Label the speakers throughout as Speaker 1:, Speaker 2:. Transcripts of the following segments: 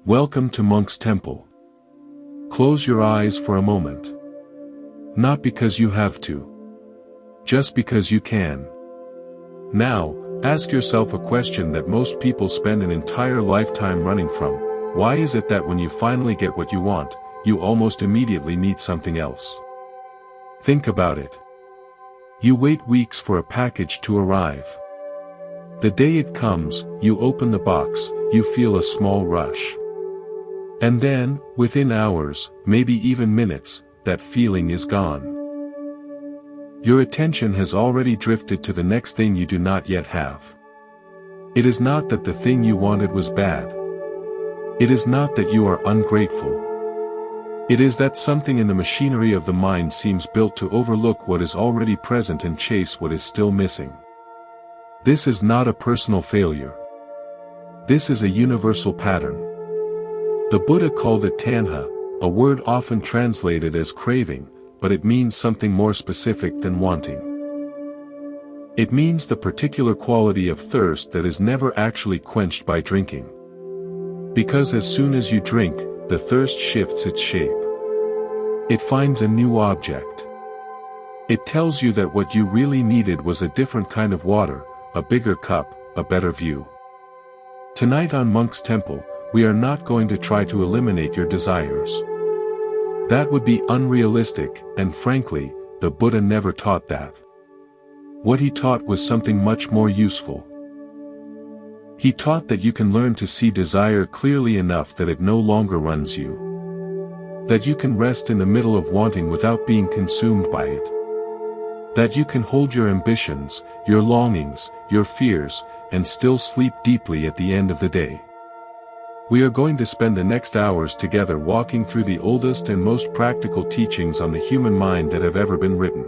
Speaker 1: Welcome to Monk's Temple. Close your eyes for a moment. Not because you have to. Just because you can. Now, ask yourself a question that most people spend an entire lifetime running from. Why is it that when you finally get what you want, you almost immediately need something else? Think about it. You wait weeks for a package to arrive. The day it comes, you open the box, you feel a small rush. And then, within hours, maybe even minutes, that feeling is gone. Your attention has already drifted to the next thing you do not yet have. It is not that the thing you wanted was bad. It is not that you are ungrateful. It is that something in the machinery of the mind seems built to overlook what is already present and chase what is still missing. This is not a personal failure. This is a universal pattern. The Buddha called it tanha, a word often translated as craving, but it means something more specific than wanting. It means the particular quality of thirst that is never actually quenched by drinking. Because as soon as you drink, the thirst shifts its shape. It finds a new object. It tells you that what you really needed was a different kind of water, a bigger cup, a better view. Tonight on Monk's Temple, we are not going to try to eliminate your desires. That would be unrealistic, and frankly, the Buddha never taught that. What he taught was something much more useful. He taught that you can learn to see desire clearly enough that it no longer runs you. That you can rest in the middle of wanting without being consumed by it. That you can hold your ambitions, your longings, your fears, and still sleep deeply at the end of the day. We are going to spend the next hours together walking through the oldest and most practical teachings on the human mind that have ever been written.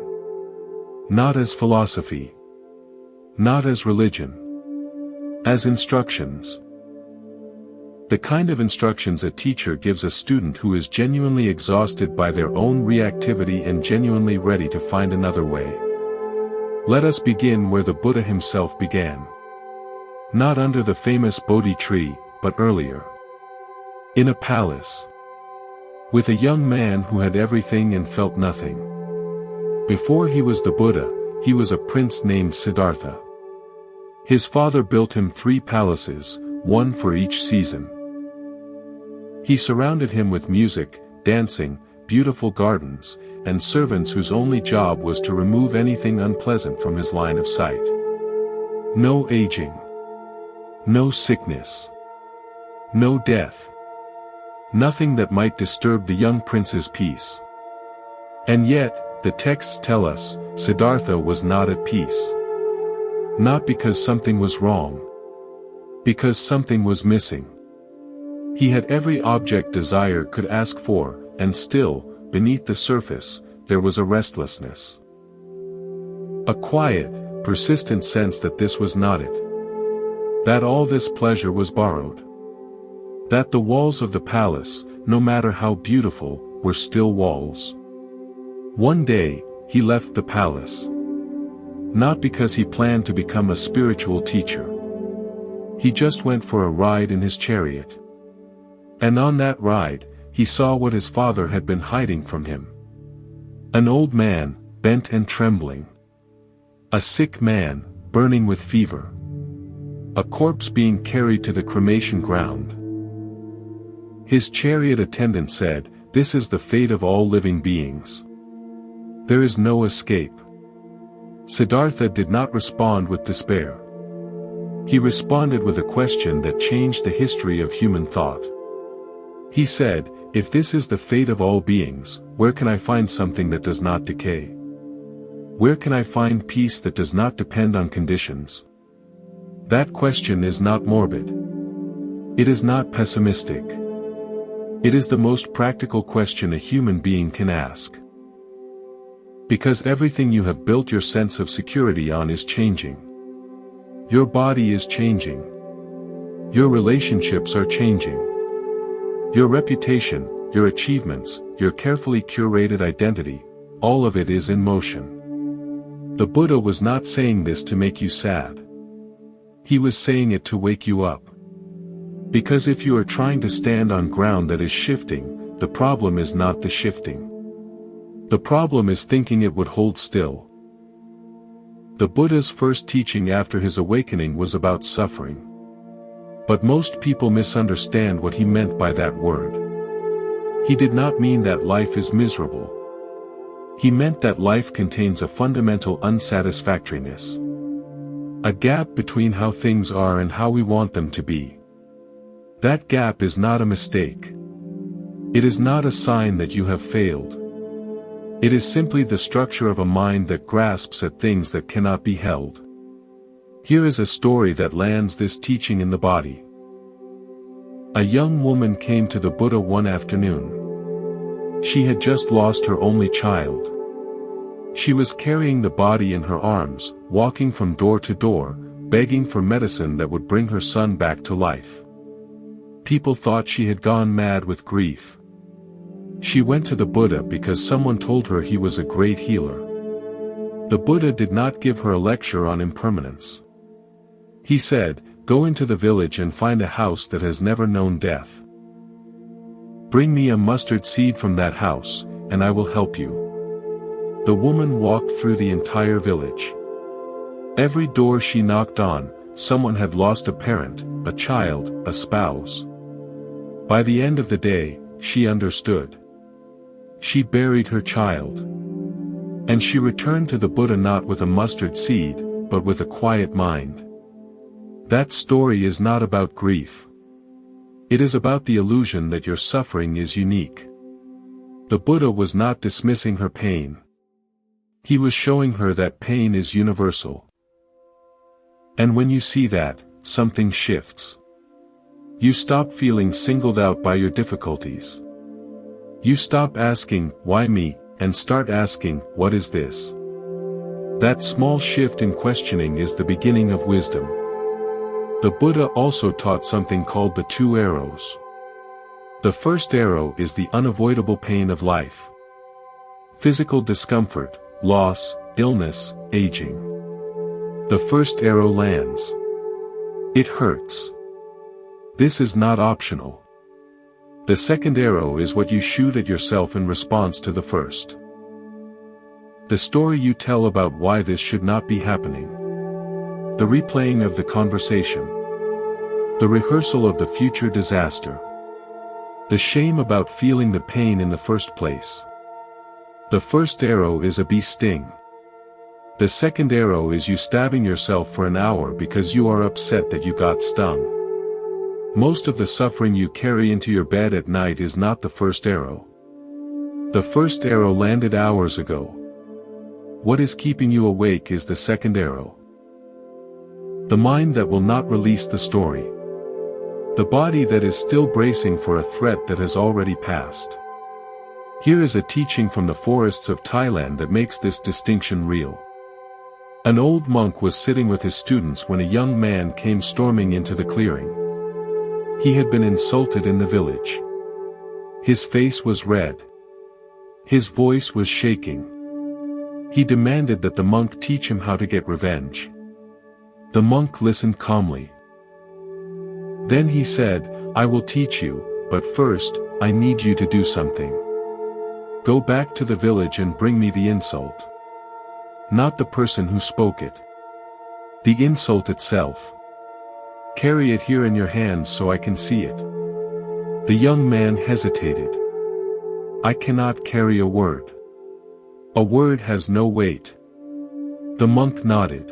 Speaker 1: Not as philosophy. Not as religion. As instructions. The kind of instructions a teacher gives a student who is genuinely exhausted by their own reactivity and genuinely ready to find another way. Let us begin where the Buddha himself began. Not under the famous Bodhi tree, but earlier. In a palace. With a young man who had everything and felt nothing. Before he was the Buddha, he was a prince named Siddhartha. His father built him 3 palaces, one for each season. He surrounded him with music, dancing, beautiful gardens, and servants whose only job was to remove anything unpleasant from his line of sight. No aging. No sickness. No death. Nothing that might disturb the young prince's peace. And yet, the texts tell us, Siddhartha was not at peace. Not because something was wrong. Because something was missing. He had every object desire could ask for, and still, beneath the surface, there was a restlessness. A quiet, persistent sense that this was not it. That all this pleasure was borrowed. That the walls of the palace, no matter how beautiful, were still walls. One day, he left the palace. Not because he planned to become a spiritual teacher. He just went for a ride in his chariot. And on that ride, he saw what his father had been hiding from him. An old man, bent and trembling. A sick man, burning with fever. A corpse being carried to the cremation ground. His chariot attendant said, "This is the fate of all living beings. There is no escape." Siddhartha did not respond with despair. He responded with a question that changed the history of human thought. He said, "If this is the fate of all beings, where can I find something that does not decay? Where can I find peace that does not depend on conditions?" That question is not morbid. It is not pessimistic. It is the most practical question a human being can ask. Because everything you have built your sense of security on is changing. Your body is changing. Your relationships are changing. Your reputation, your achievements, your carefully curated identity, all of it is in motion. The Buddha was not saying this to make you sad. He was saying it to wake you up. Because if you are trying to stand on ground that is shifting, the problem is not the shifting. The problem is thinking it would hold still. The Buddha's first teaching after his awakening was about suffering. But most people misunderstand what he meant by that word. He did not mean that life is miserable. He meant that life contains a fundamental unsatisfactoriness. A gap between how things are and how we want them to be. That gap is not a mistake. It is not a sign that you have failed. It is simply the structure of a mind that grasps at things that cannot be held. Here is a story that lands this teaching in the body. A young woman came to the Buddha one afternoon. She had just lost her only child. She was carrying the body in her arms, walking from door to door, begging for medicine that would bring her son back to life. People thought she had gone mad with grief. She went to the Buddha because someone told her he was a great healer. The Buddha did not give her a lecture on impermanence. He said, "Go into the village and find a house that has never known death. Bring me a mustard seed from that house, and I will help you." The woman walked through the entire village. Every door she knocked on, someone had lost a parent, a child, a spouse. By the end of the day, she understood. She buried her child. And she returned to the Buddha not with a mustard seed, but with a quiet mind. That story is not about grief. It is about the illusion that your suffering is unique. The Buddha was not dismissing her pain. He was showing her that pain is universal. And when you see that, something shifts. You stop feeling singled out by your difficulties. You stop asking, "Why me?" and start asking, "What is this?" That small shift in questioning is the beginning of wisdom. The Buddha also taught something called the two arrows. The first arrow is the unavoidable pain of life. Physical discomfort, loss, illness, aging. The first arrow lands. It hurts. This is not optional. The second arrow is what you shoot at yourself in response to the first. The story you tell about why this should not be happening. The replaying of the conversation. The rehearsal of the future disaster. The shame about feeling the pain in the first place. The first arrow is a bee sting. The second arrow is you stabbing yourself for an hour because you are upset that you got stung. Most of the suffering you carry into your bed at night is not the first arrow. The first arrow landed hours ago. What is keeping you awake is the second arrow. The mind that will not release the story. The body that is still bracing for a threat that has already passed. Here is a teaching from the forests of Thailand that makes this distinction real. An old monk was sitting with his students when a young man came storming into the clearing. He had been insulted in the village. His face was red. His voice was shaking. He demanded that the monk teach him how to get revenge. The monk listened calmly. Then he said, "I will teach you, but first, I need you to do something. Go back to the village and bring me the insult. Not the person who spoke it. The insult itself. Carry it here in your hands so I can see it." The young man hesitated. "I cannot carry a word. A word has no weight." The monk nodded.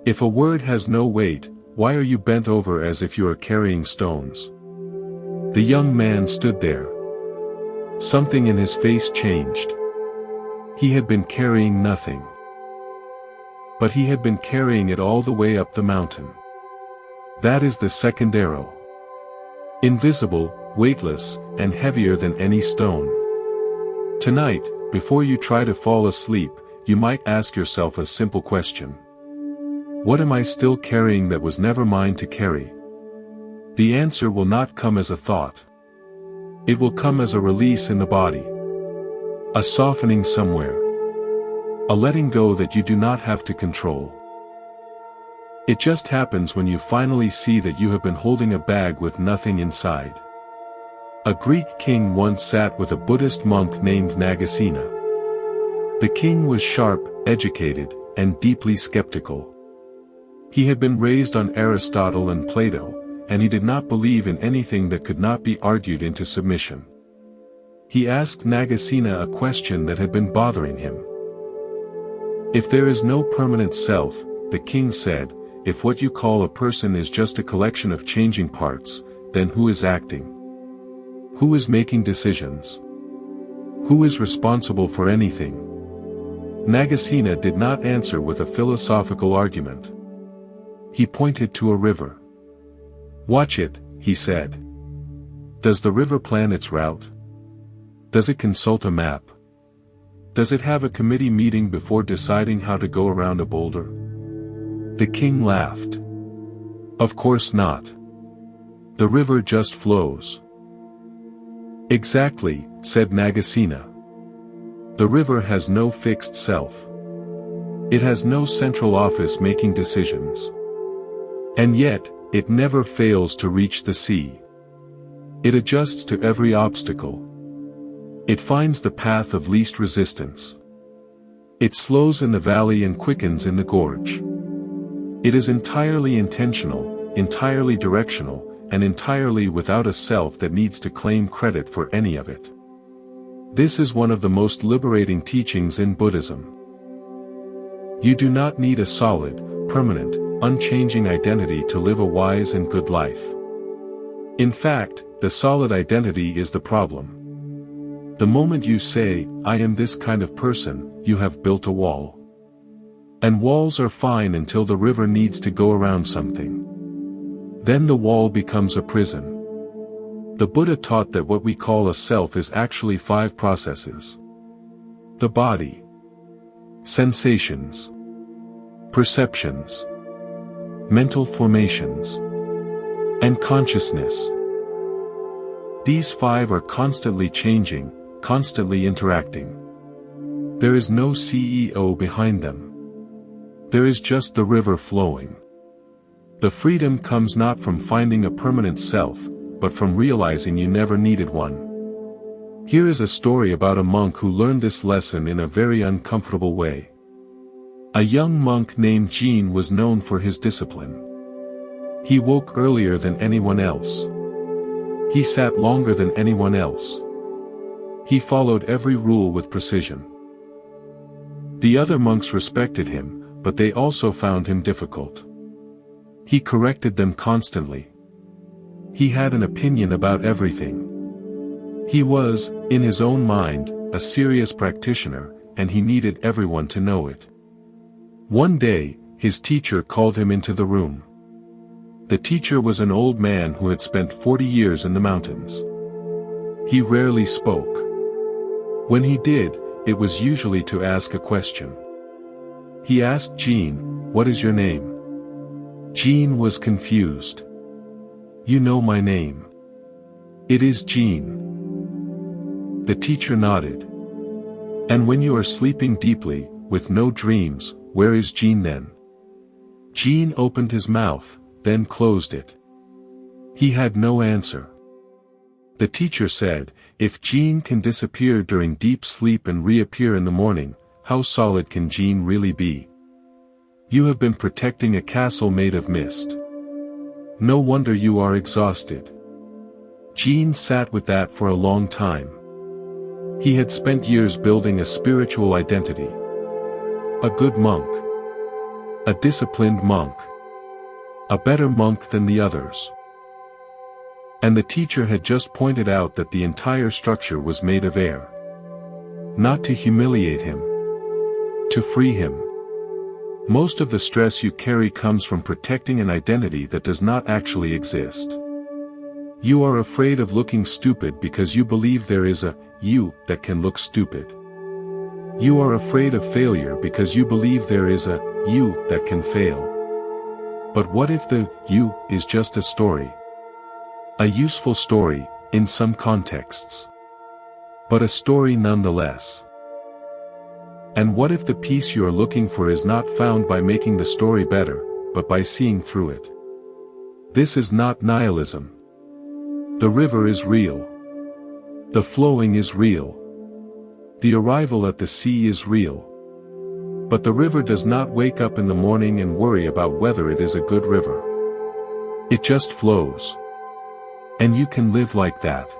Speaker 1: "If a word has no weight, why are you bent over as if you are carrying stones?" The young man stood there. Something in his face changed. He had been carrying nothing. But he had been carrying it all the way up the mountain. That is the second arrow. Invisible, weightless, and heavier than any stone. Tonight, before you try to fall asleep, you might ask yourself a simple question. What am I still carrying that was never mine to carry? The answer will not come as a thought. It will come as a release in the body. A softening somewhere. A letting go that you do not have to control. It just happens when you finally see that you have been holding a bag with nothing inside. A Greek king once sat with a Buddhist monk named Nagasena. The king was sharp, educated, and deeply skeptical. He had been raised on Aristotle and Plato, and he did not believe in anything that could not be argued into submission. He asked Nagasena a question that had been bothering him. If there is no permanent self, the king said, if what you call a person is just a collection of changing parts, then who is acting? Who is making decisions? Who is responsible for anything? Nagasena did not answer with a philosophical argument. He pointed to a river. Watch it, he said. Does the river plan its route? Does it consult a map? Does it have a committee meeting before deciding how to go around a boulder? The king laughed. Of course not. The river just flows. Exactly, said Nagasena. The river has no fixed self. It has no central office making decisions. And yet, it never fails to reach the sea. It adjusts to every obstacle. It finds the path of least resistance. It slows in the valley and quickens in the gorge. It is entirely intentional, entirely directional, and entirely without a self that needs to claim credit for any of it. This is one of the most liberating teachings in Buddhism. You do not need a solid, permanent, unchanging identity to live a wise and good life. In fact, the solid identity is the problem. The moment you say, I am this kind of person, you have built a wall. And walls are fine until the river needs to go around something. Then the wall becomes a prison. The Buddha taught that what we call a self is actually 5 processes. The body, sensations, perceptions, mental formations, and consciousness. These 5 are constantly changing, constantly interacting. There is no CEO behind them. There is just the river flowing. The freedom comes not from finding a permanent self, but from realizing you never needed one. Here is a story about a monk who learned this lesson in a very uncomfortable way. A young monk named Jean was known for his discipline. He woke earlier than anyone else. He sat longer than anyone else. He followed every rule with precision. The other monks respected him, but they also found him difficult. He corrected them constantly. He had an opinion about everything. He was, in his own mind, a serious practitioner, and he needed everyone to know it. One day, his teacher called him into the room. The teacher was an old man who had spent 40 years in the mountains. He rarely spoke. When he did, it was usually to ask a question. He asked Jean, "What is your name?" Jean was confused. "You know my name. It is Jean." The teacher nodded. "And when you are sleeping deeply, with no dreams, where is Jean then?" Jean opened his mouth, then closed it. He had no answer. The teacher said, "If Jean can disappear during deep sleep and reappear in the morning, how solid can Jean really be? You have been protecting a castle made of mist. No wonder you are exhausted." Jean sat with that for a long time. He had spent years building a spiritual identity. A good monk. A disciplined monk. A better monk than the others. And the teacher had just pointed out that the entire structure was made of air. Not to humiliate him. To free him. Most of the stress you carry comes from protecting an identity that does not actually exist. You are afraid of looking stupid because you believe there is a you that can look stupid. You are afraid of failure because you believe there is a you that can fail. But what if the you is just a story? A useful story, in some contexts. But a story nonetheless. And what if the peace you are looking for is not found by making the story better, but by seeing through it. This is not nihilism. The river is real. The flowing is real. The arrival at the sea is real. But the river does not wake up in the morning and worry about whether it is a good river. It just flows. And you can live like that.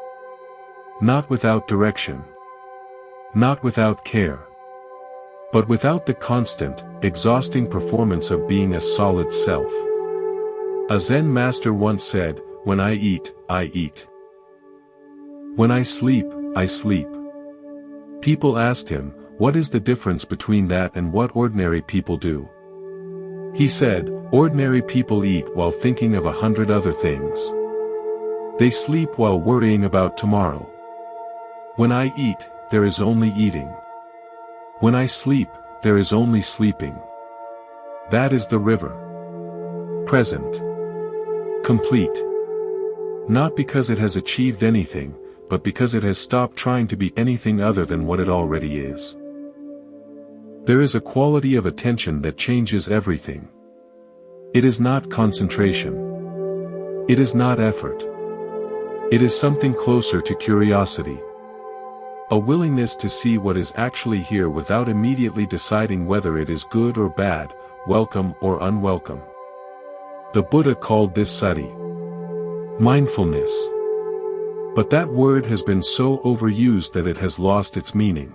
Speaker 1: Not without direction. Not without care. But without the constant, exhausting performance of being a solid self. A Zen master once said, "When I eat, I eat. When I sleep, I sleep." People asked him, what is the difference between that and what ordinary people do? He said, ordinary people eat while thinking of 100 other things. They sleep while worrying about tomorrow. When I eat, there is only eating. When I sleep, there is only sleeping. That is the river. Present. Complete. Not because it has achieved anything, but because it has stopped trying to be anything other than what it already is. There is a quality of attention that changes everything. It is not concentration. It is not effort. It is something closer to curiosity. A willingness to see what is actually here without immediately deciding whether it is good or bad, welcome or unwelcome. The Buddha called this sati. Mindfulness. But that word has been so overused that it has lost its meaning.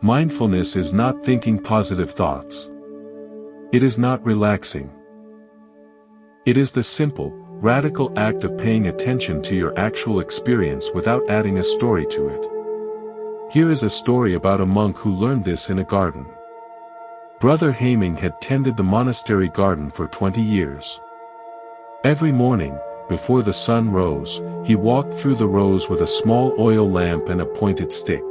Speaker 1: Mindfulness is not thinking positive thoughts. It is not relaxing. It is the simple, radical act of paying attention to your actual experience without adding a story to it. Here is a story about a monk who learned this in a garden. Brother Haming had tended the monastery garden for 20 years. Every morning, before the sun rose, he walked through the rows with a small oil lamp and a pointed stick.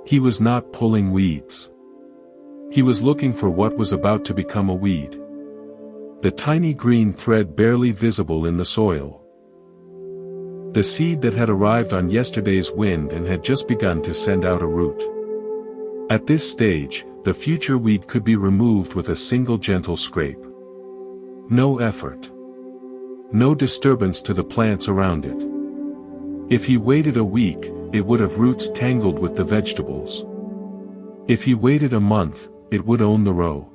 Speaker 1: He was not pulling weeds. He was looking for what was about to become a weed. The tiny green thread barely visible in the soil. The seed that had arrived on yesterday's wind and had just begun to send out a root. At this stage, the future weed could be removed with a single gentle scrape. No effort. No disturbance to the plants around it. If he waited a week, it would have roots tangled with the vegetables. If he waited a month, it would own the row.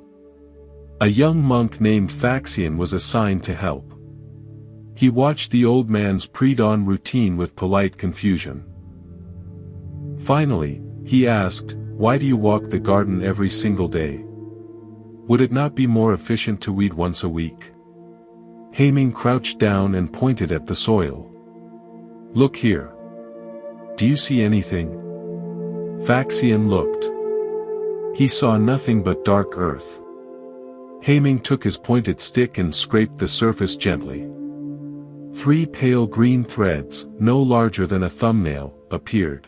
Speaker 1: A young monk named Faxian was assigned to help. He watched the old man's pre-dawn routine with polite confusion. Finally, he asked, "Why do you walk the garden every single day? Would it not be more efficient to weed once a week?" Haming crouched down and pointed at the soil. "Look here. Do you see anything?" Faxian looked. He saw nothing but dark earth. Haming took his pointed stick and scraped the surface gently. 3 pale green threads, no larger than a thumbnail, appeared.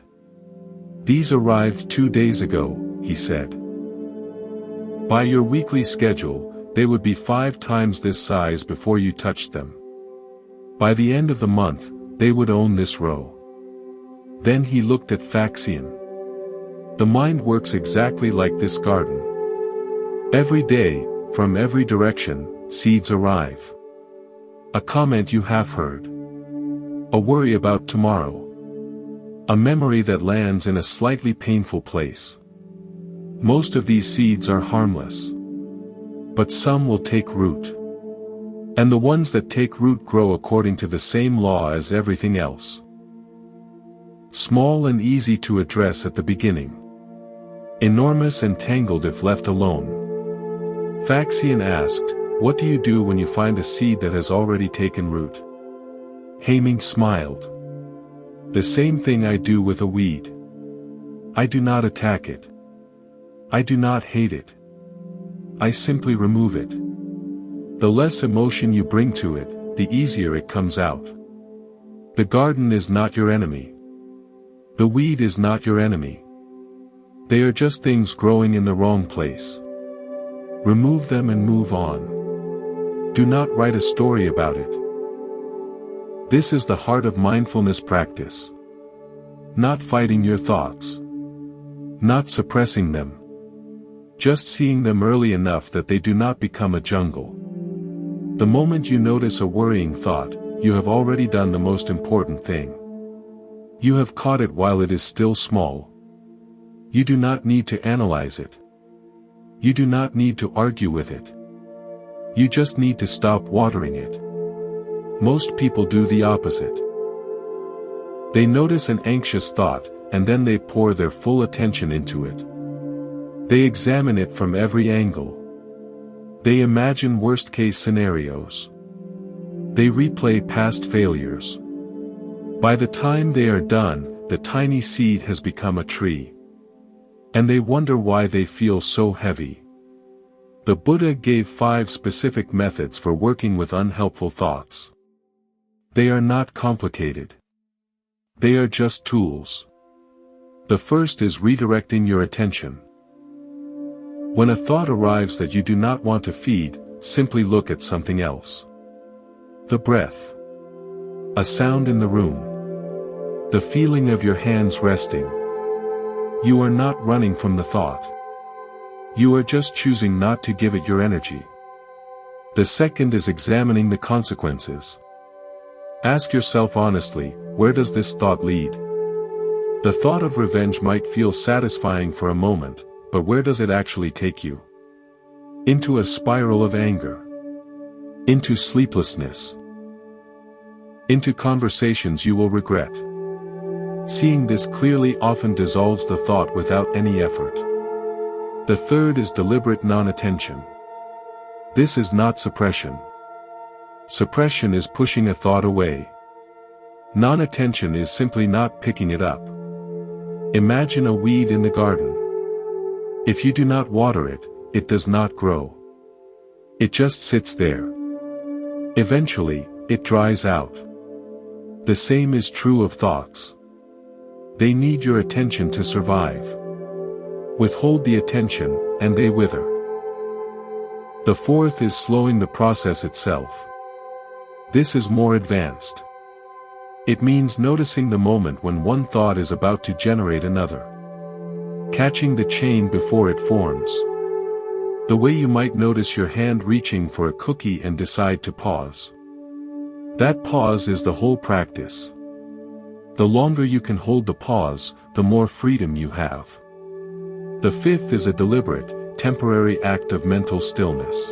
Speaker 1: "These arrived 2 days ago," he said. "By your weekly schedule, they would be 5 times this size before you touched them. By the end of the month, they would own this row." Then he looked at Faxian. The mind works exactly like this garden. Every day, from every direction, seeds arrive. A comment you have heard. A worry about tomorrow. A memory that lands in a slightly painful place. Most of these seeds are harmless. But some will take root. And the ones that take root grow according to the same law as everything else. Small and easy to address at the beginning. Enormous and tangled if left alone. Faxian asked, "What do you do when you find a seed that has already taken root?" Haming smiled. "The same thing I do with a weed. I do not attack it. I do not hate it. I simply remove it. The less emotion you bring to it, the easier it comes out. The garden is not your enemy. The weed is not your enemy. They are just things growing in the wrong place. Remove them and move on. Do not write a story about it." This is the heart of mindfulness practice. Not fighting your thoughts. Not suppressing them. just seeing them early enough that they do not become a jungle. The moment you notice a worrying thought, you have already done the most important thing. You have caught it while it is still small. You do not need to analyze it. You do not need to argue with it. You just need to stop watering it. Most people do the opposite. They notice an anxious thought, and then they pour their full attention into it. They examine it from every angle. They imagine worst-case scenarios. They replay past failures. By the time they are done, the tiny seed has become a tree. And they wonder why they feel so heavy. The Buddha gave 5 specific methods for working with unhelpful thoughts. They are not complicated. They are just tools. The first is redirecting your attention. When a thought arrives that you do not want to feed, simply look at something else. The breath. A sound in the room. The feeling of your hands resting. You are not running from the thought. You are just choosing not to give it your energy. The second is examining the consequences. Ask yourself honestly, where does this thought lead? The thought of revenge might feel satisfying for a moment, but where does it actually take you? Into a spiral of anger. Into sleeplessness. Into conversations you will regret. Seeing this clearly often dissolves the thought without any effort. The third is deliberate non-attention. This is not suppression. Suppression is pushing a thought away. Non-attention is simply not picking it up. Imagine a weed in the garden. If you do not water it, it does not grow. It just sits there. Eventually, it dries out. The same is true of thoughts. They need your attention to survive. Withhold the attention, and they wither. The fourth is slowing the process itself. This is more advanced. It means noticing the moment when one thought is about to generate another. Catching the chain before it forms. The way you might notice your hand reaching for a cookie and decide to pause. That pause is the whole practice. The longer you can hold the pause, the more freedom you have. The fifth is a deliberate, temporary act of mental stillness.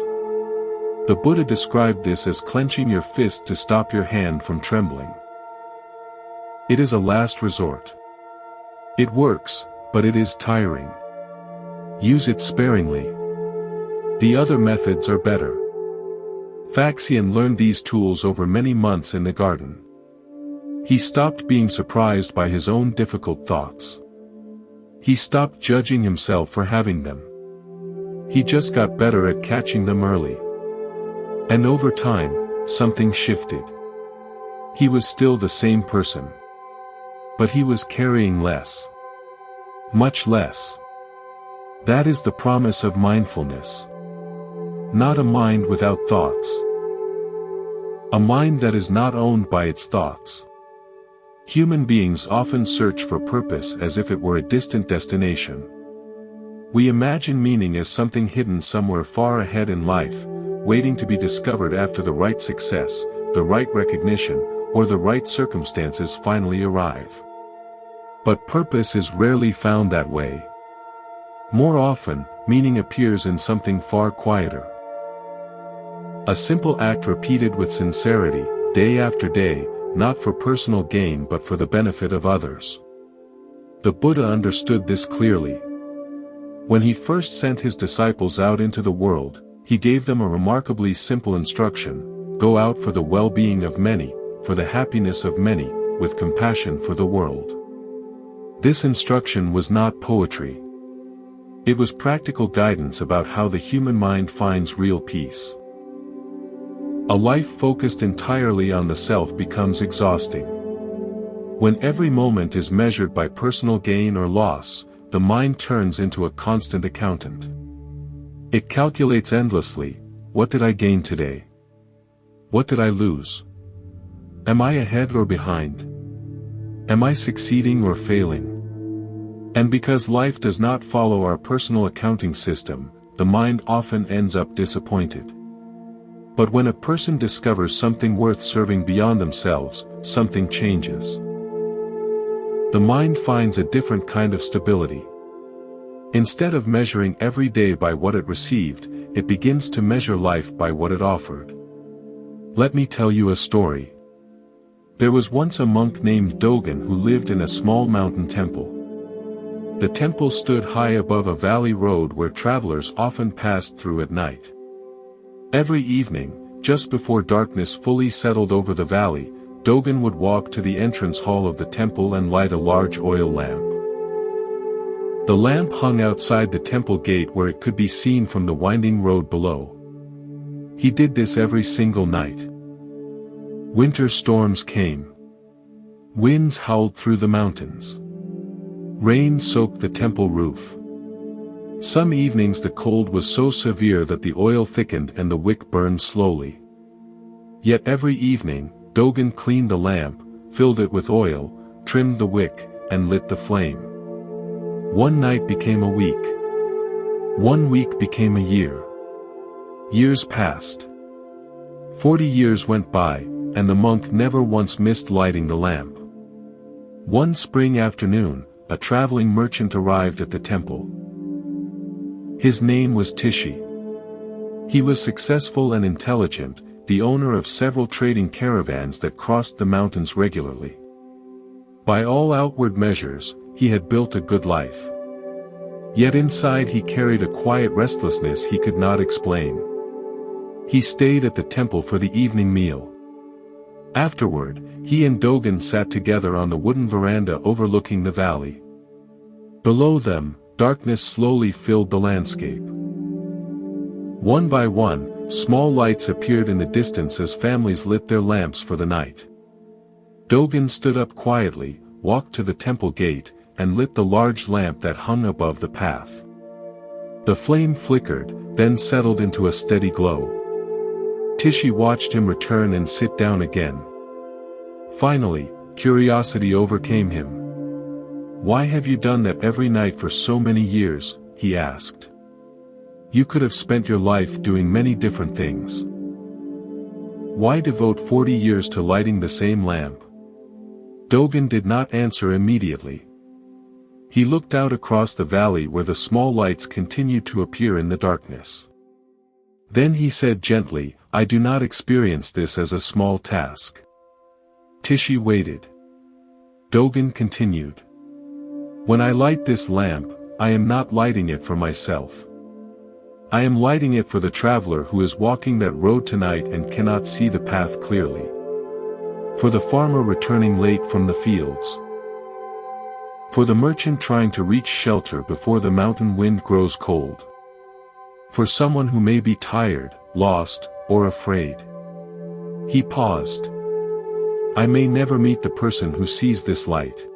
Speaker 1: The Buddha described this as clenching your fist to stop your hand from trembling. It is a last resort. It works, but it is tiring. Use it sparingly. The other methods are better. Faxian learned these tools over many months in the garden. He stopped being surprised by his own difficult thoughts. He stopped judging himself for having them. He just got better at catching them early. And over time, something shifted. He was still the same person. But he was carrying less. Much less. That is the promise of mindfulness. Not a mind without thoughts. A mind that is not owned by its thoughts. Human beings often search for purpose as if it were a distant destination. We imagine meaning as something hidden somewhere far ahead in life, waiting to be discovered after the right success, the right recognition, or the right circumstances finally arrive. But purpose is rarely found that way. More often, meaning appears in something far quieter. A simple act repeated with sincerity, day after day, not for personal gain but for the benefit of others. The Buddha understood this clearly. When he first sent his disciples out into the world, he gave them a remarkably simple instruction: go out for the well-being of many, for the happiness of many, with compassion for the world. This instruction was not poetry. It was practical guidance about how the human mind finds real peace. A life focused entirely on the self becomes exhausting. When every moment is measured by personal gain or loss, the mind turns into a constant accountant. It calculates endlessly: what did I gain today? What did I lose? Am I ahead or behind? Am I succeeding or failing? And because life does not follow our personal accounting system, the mind often ends up disappointed. But when a person discovers something worth serving beyond themselves, something changes. The mind finds a different kind of stability. Instead of measuring every day by what it received, it begins to measure life by what it offered. Let me tell you a story. There was once a monk named Dogen who lived in a small mountain temple. The temple stood high above a valley road where travelers often passed through at night. Every evening, just before darkness fully settled over the valley, Dogen would walk to the entrance hall of the temple and light a large oil lamp. The lamp hung outside the temple gate where it could be seen from the winding road below. He did this every single night. Winter storms came. Winds howled through the mountains. Rain soaked the temple roof. Some evenings the cold was so severe that the oil thickened and the wick burned slowly. Yet every evening, Dogen cleaned the lamp, filled it with oil, trimmed the wick, and lit the flame. One night became a week. 1 week became a year. Years passed. 40 years went by, and the monk never once missed lighting the lamp. One spring afternoon, a traveling merchant arrived at the temple. His name was Tishi. He was successful and intelligent, the owner of several trading caravans that crossed the mountains regularly. By all outward measures, he had built a good life. Yet inside he carried a quiet restlessness he could not explain. He stayed at the temple for the evening meal. Afterward, he and Dogen sat together on the wooden veranda overlooking the valley. Below them, darkness slowly filled the landscape. One by one, small lights appeared in the distance as families lit their lamps for the night. Dogen stood up quietly, walked to the temple gate, and lit the large lamp that hung above the path. The flame flickered, then settled into a steady glow. Tishi watched him return and sit down again. Finally, curiosity overcame him. "Why have you done that every night for so many years?" he asked. "You could have spent your life doing many different things. Why devote 40 years to lighting the same lamp?" Dogen did not answer immediately. He looked out across the valley where the small lights continued to appear in the darkness. Then he said gently, "I do not experience this as a small task." Tishi waited. Dogen continued. "When I light this lamp, I am not lighting it for myself. I am lighting it for the traveler who is walking that road tonight and cannot see the path clearly. For the farmer returning late from the fields. For the merchant trying to reach shelter before the mountain wind grows cold. For someone who may be tired, lost, or afraid." He paused. "I may never meet the person who sees this light.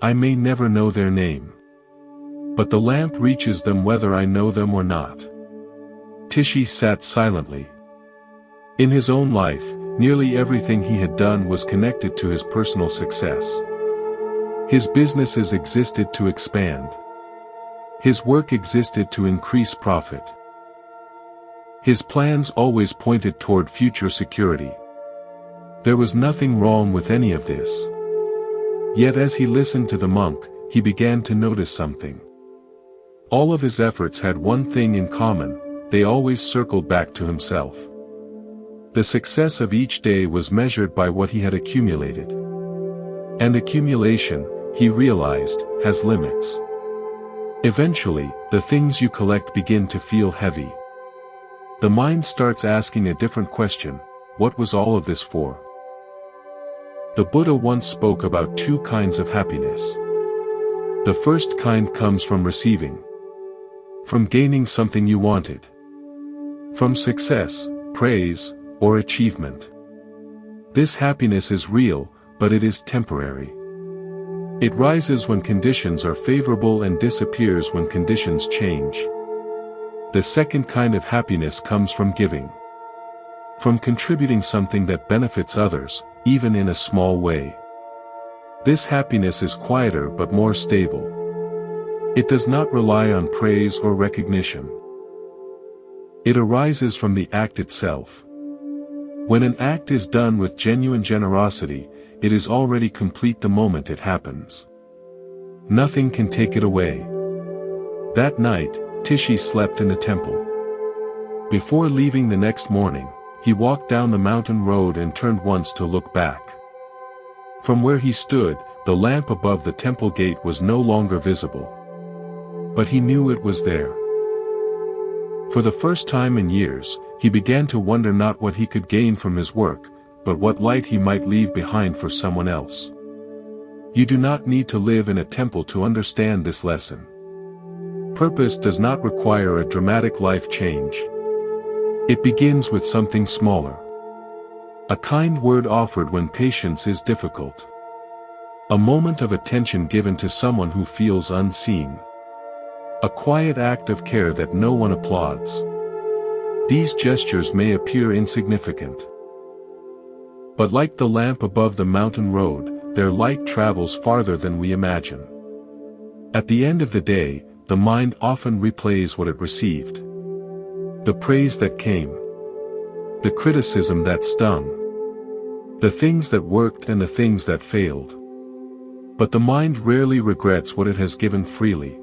Speaker 1: I may never know their name. But the lamp reaches them whether I know them or not." Tishi sat silently. In his own life, nearly everything he had done was connected to his personal success. His businesses existed to expand. His work existed to increase profit. His plans always pointed toward future security. There was nothing wrong with any of this. Yet as he listened to the monk, he began to notice something. All of his efforts had one thing in common: they always circled back to himself. The success of each day was measured by what he had accumulated. And accumulation, he realized, has limits. Eventually, the things you collect begin to feel heavy. The mind starts asking a different question: what was all of this for? The Buddha once spoke about 2 kinds of happiness. The first kind comes from receiving. From gaining something you wanted. From success, praise, or achievement. This happiness is real, but it is temporary. It rises when conditions are favorable and disappears when conditions change. The second kind of happiness comes from giving. From contributing something that benefits others, even in a small way. This happiness is quieter but more stable. It does not rely on praise or recognition. It arises from the act itself. When an act is done with genuine generosity, it is already complete the moment it happens. Nothing can take it away. That night, Tishi slept in the temple. Before leaving the next morning, he walked down the mountain road and turned once to look back. From where he stood, the lamp above the temple gate was no longer visible. But he knew it was there. For the first time in years, he began to wonder not what he could gain from his work, but what light he might leave behind for someone else. You do not need to live in a temple to understand this lesson. Purpose does not require a dramatic life change. It begins with something smaller. A kind word offered when patience is difficult. A moment of attention given to someone who feels unseen. A quiet act of care that no one applauds. These gestures may appear insignificant. But like the lamp above the mountain road, their light travels farther than we imagine. At the end of the day, the mind often replays what it received. The praise that came. The criticism that stung. The things that worked and the things that failed. But the mind rarely regrets what it has given freely.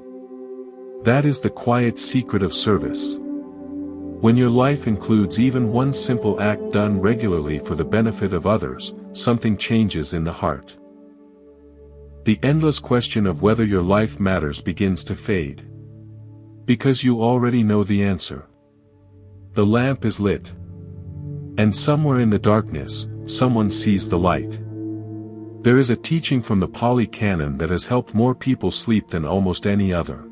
Speaker 1: That is the quiet secret of service. When your life includes even one simple act done regularly for the benefit of others, something changes in the heart. The endless question of whether your life matters begins to fade. Because you already know the answer. The lamp is lit. And somewhere in the darkness, someone sees the light. There is a teaching from the Pali Canon that has helped more people sleep than almost any other.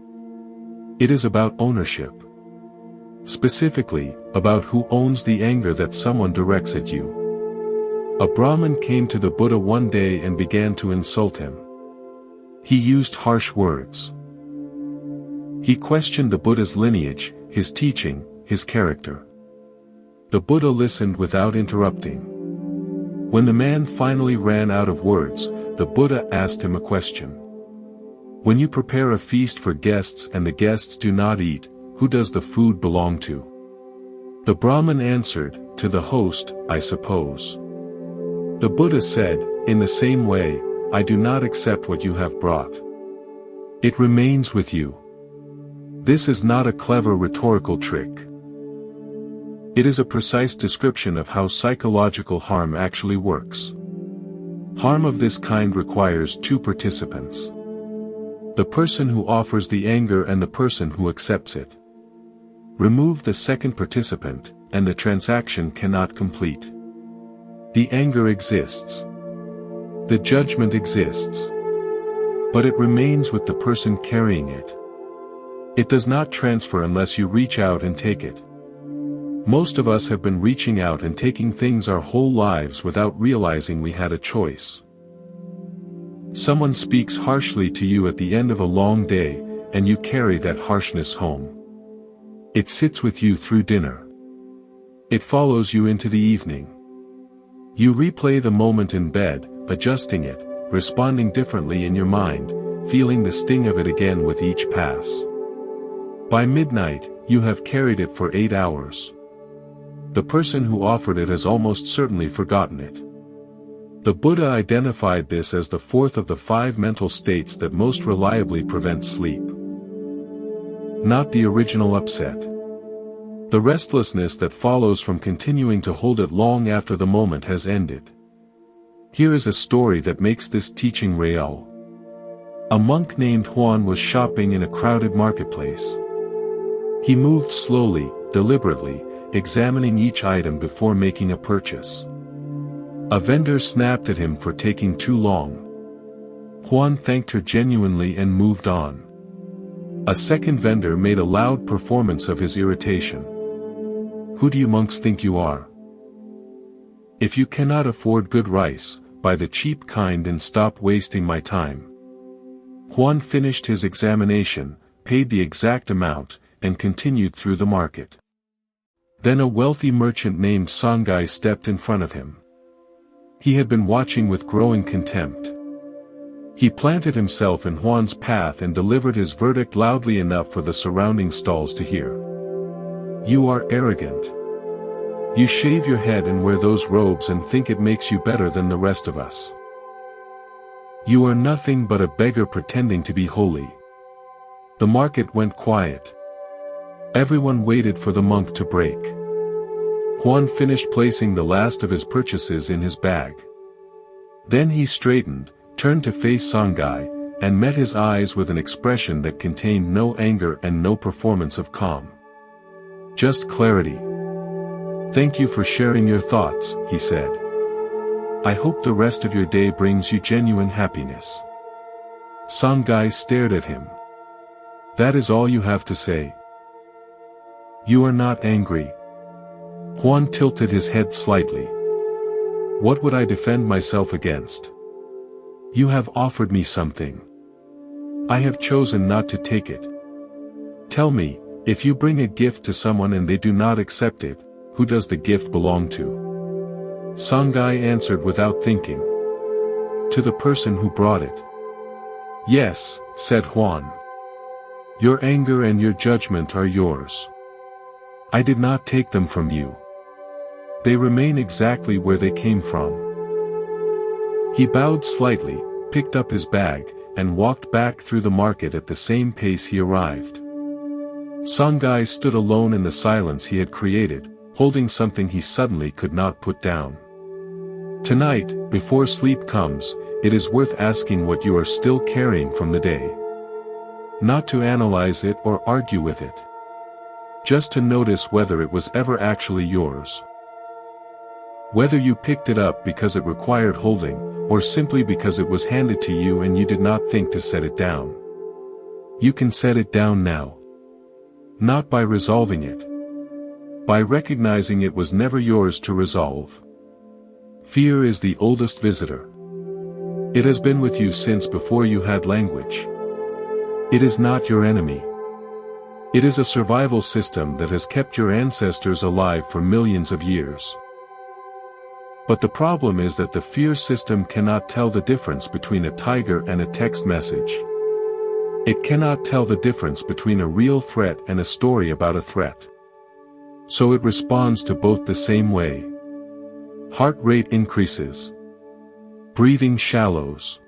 Speaker 1: It is about ownership. Specifically, about who owns the anger that someone directs at you. A Brahmin came to the Buddha one day and began to insult him. He used harsh words. He questioned the Buddha's lineage, his teaching, his character. The Buddha listened without interrupting. When the man finally ran out of words, the Buddha asked him a question. When you prepare a feast for guests and the guests do not eat, who does the food belong to? The Brahmin answered, to the host, I suppose. The Buddha said, in the same way, I do not accept what you have brought. It remains with you. This is not a clever rhetorical trick. It is a precise description of how psychological harm actually works. Harm of this kind requires two participants. The person who offers the anger and the person who accepts it. Remove the second participant, and the transaction cannot complete. The anger exists. The judgment exists. But it remains with the person carrying it. It does not transfer unless you reach out and take it. Most of us have been reaching out and taking things our whole lives without realizing we had a choice. Someone speaks harshly to you at the end of a long day, and you carry that harshness home. It sits with you through dinner. It follows you into the evening. You replay the moment in bed, adjusting it, responding differently in your mind, feeling the sting of it again with each pass. By midnight, you have carried it for 8 hours. The person who offered it has almost certainly forgotten it. The Buddha identified this as the fourth of the 5 mental states that most reliably prevent sleep. Not the original upset. The restlessness that follows from continuing to hold it long after the moment has ended. Here is a story that makes this teaching real. A monk named Juan was shopping in a crowded marketplace. He moved slowly, deliberately, examining each item before making a purchase. A vendor snapped at him for taking too long. Juan thanked her genuinely and moved on. A second vendor made a loud performance of his irritation. Who do you monks think you are? If you cannot afford good rice, buy the cheap kind and stop wasting my time. Juan finished his examination, paid the exact amount, and continued through the market. Then a wealthy merchant named Sangai stepped in front of him. He had been watching with growing contempt. He planted himself in Huan's path and delivered his verdict loudly enough for the surrounding stalls to hear. You are arrogant. You shave your head and wear those robes and think it makes you better than the rest of us. You are nothing but a beggar pretending to be holy. The market went quiet. Everyone waited for the monk to break. Huan finished placing the last of his purchases in his bag. Then he straightened, turned to face Songhai, and met his eyes with an expression that contained no anger and no performance of calm. Just clarity. Thank you for sharing your thoughts, he said. I hope the rest of your day brings you genuine happiness. Songhai stared at him. That is all you have to say? You are not angry. Huan tilted his head slightly. What would I defend myself against? You have offered me something. I have chosen not to take it. Tell me, if you bring a gift to someone and they do not accept it, who does the gift belong to? Songhai answered without thinking. To the person who brought it. Yes, said Huan. Your anger and your judgment are yours. I did not take them from you. They remain exactly where they came from. He bowed slightly, picked up his bag, and walked back through the market at the same pace he arrived. Songhai stood alone in the silence he had created, holding something he suddenly could not put down. Tonight, before sleep comes, it is worth asking what you are still carrying from the day. Not to analyze it or argue with it. Just to notice whether it was ever actually yours. Whether you picked it up because it required holding, or simply because it was handed to you and you did not think to set it down. You can set it down now. Not by resolving it. By recognizing it was never yours to resolve. Fear is the oldest visitor. It has been with you since before you had language. It is not your enemy. It is a survival system that has kept your ancestors alive for millions of years. But the problem is that the fear system cannot tell the difference between a tiger and a text message. It cannot tell the difference between a real threat and a story about a threat. So it responds to both the same way. Heart rate increases. Breathing shallows.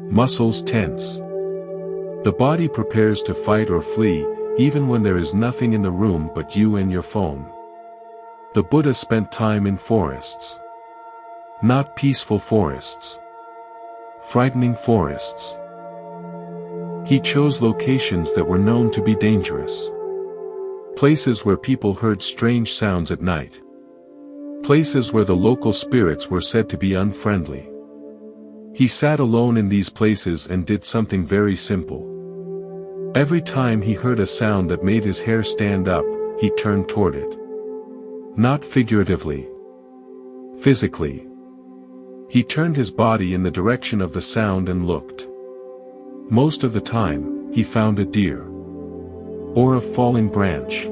Speaker 1: Muscles tense. The body prepares to fight or flee, even when there is nothing in the room but you and your phone. The Buddha spent time in forests. Not peaceful forests. Frightening forests. He chose locations that were known to be dangerous. Places where people heard strange sounds at night. Places where the local spirits were said to be unfriendly. He sat alone in these places and did something very simple. Every time he heard a sound that made his hair stand up, he turned toward it. Not figuratively. Physically. He turned his body in the direction of the sound and looked. Most of the time, he found a deer. Or a falling branch.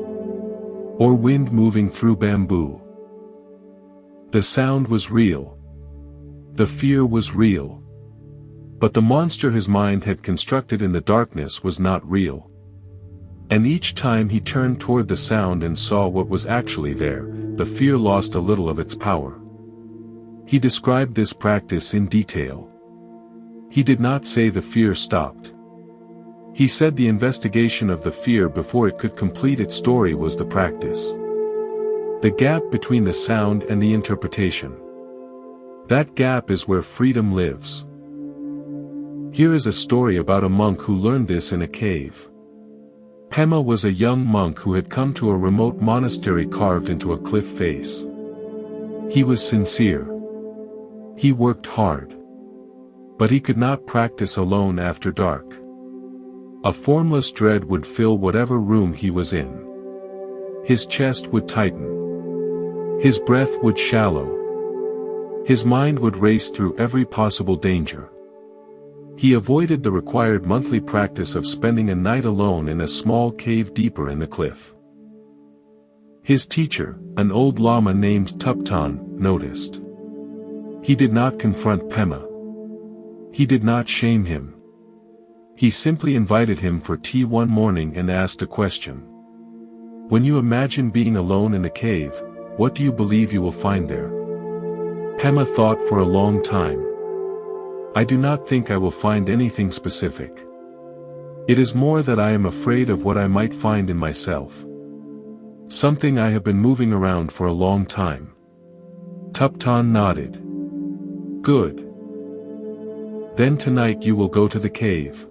Speaker 1: Or wind moving through bamboo. The sound was real. The fear was real. But the monster his mind had constructed in the darkness was not real. And each time he turned toward the sound and saw what was actually there, the fear lost a little of its power. He described this practice in detail. He did not say the fear stopped. He said the investigation of the fear before it could complete its story was the practice. The gap between the sound and the interpretation. That gap is where freedom lives. Here is a story about a monk who learned this in a cave. Pema was a young monk who had come to a remote monastery carved into a cliff face. He was sincere. He worked hard. But he could not practice alone after dark. A formless dread would fill whatever room he was in. His chest would tighten. His breath would shallow. His mind would race through every possible danger. He avoided the required monthly practice of spending a night alone in a small cave deeper in the cliff. His teacher, an old lama named Tuptan, noticed. He did not confront Pema. He did not shame him. He simply invited him for tea one morning and asked a question. When you imagine being alone in the cave, what do you believe you will find there? Pema thought for a long time. I do not think I will find anything specific. It is more that I am afraid of what I might find in myself. Something I have been moving around for a long time. Tupton nodded. Good. Then tonight you will go to the cave.